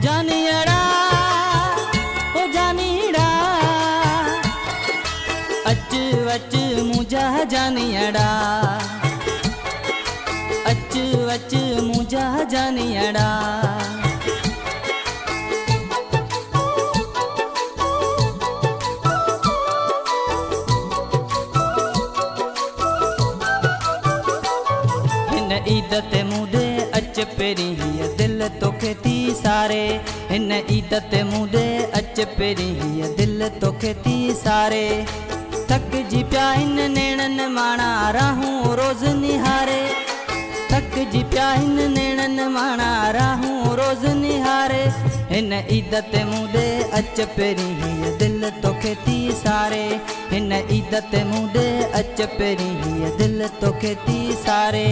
जानियड़ा ओ जानीड़ा अच वच मुझा जानियड़ा अच वच मुझा जानियड़ा ईदत मुदे अच पेरी दिल तोखे थी सारे हिन ईदत मुदे अच पेरी दिल तोखे थी सारे थक जी पिया हिन नेणन माणा राहूं रोज़ निहारे थक जी पिया हिन नेणन माणा राहूं रोज़ निहारे हिन ईदत मुदे अच पेरी दिल तोखे थी सारे हिन ईदत मुदे अच पेरी दिल तोखे थी सारे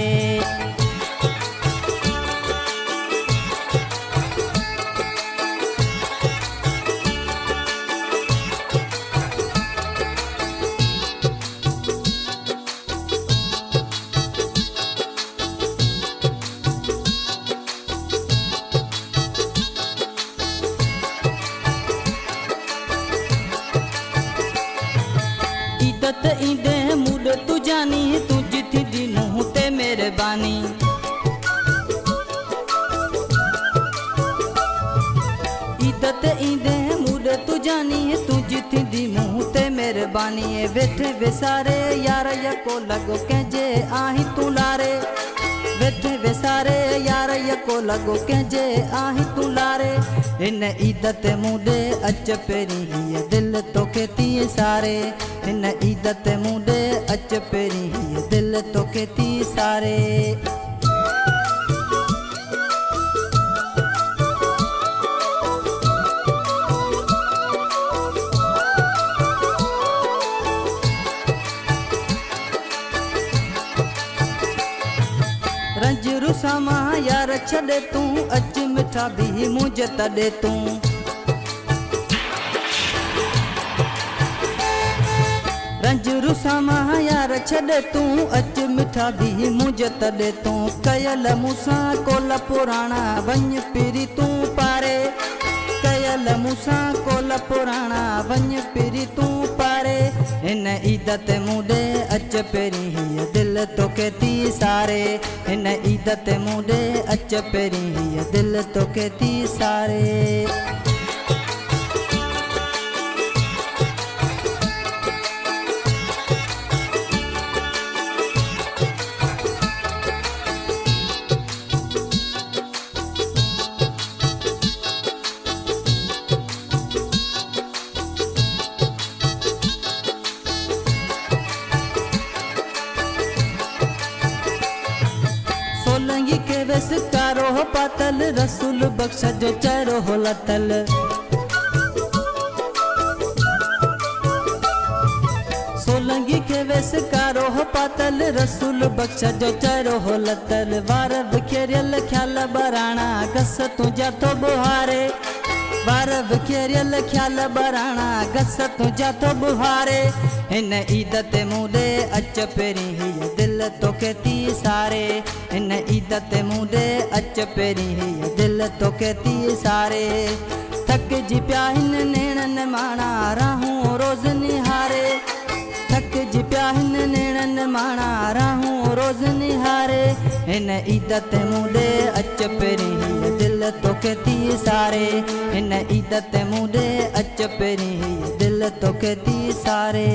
ईदत ईंदे मुड तू जानी तू जिथी दी मुँह ते मेहरबानी ईदत ईंदे मुड तू जानी तू जिथी दी मुँह ते मेहरबानी वेठे वेसारे यार यको लगो कंहिंजे आहीं तू लारे वेठे वेसारे यार यको लगो कंहिंजे आहीं तू लारे हिन ईदत मुदे अच पेरी दिल तोखे थी सारे हिन ईदत मुदे अच पेरी दिल तोखे थी सारे रंज रुसामा यार छड़े तू अच मिठा भी मुझे तड़े तू रंज रुसामा यार छड़े तू अच मिठा भी मुझे तड़े तू कयल मूसा कोल पुराणा वञ पिरी तू पारे कयल मूसा कोल पुराणा वञ पिरी तू पारे हिन ईदत मुदे अच पेरी दिल तोखे थी सारे हिन ईदत मुदे अच पेरी दिल तोखे थी सारे सोलंगी के वेस कारो हो पातल रसूल बख्श जो चेहरो हो लतल सोलंगी के वेस कारो हो पातल रसूल बख्श जो चेहरो हो लतल वार बिखेरियल ख्याल बराणा गस तुझा तो बुहारे वार बिखेरियल ख्याल बराणा गस तुझा तो बुहारे हिन ईदत मुदे अच पेरी दिल तोखे थी सारे हिन ईदत मुदे अच पेरी दिल तोखे थी सारे थक जी पिया हिन नेणन माणा राहूं रोज़ निहारे थक जी पिया हिन नेणन माणा राहूं रोज़ निहारे हिन ईदत मुदे अच पेरी दिल तोखे थी सारे हिन ईदत मुदे अच पेरी दिल तोखे थी सारे।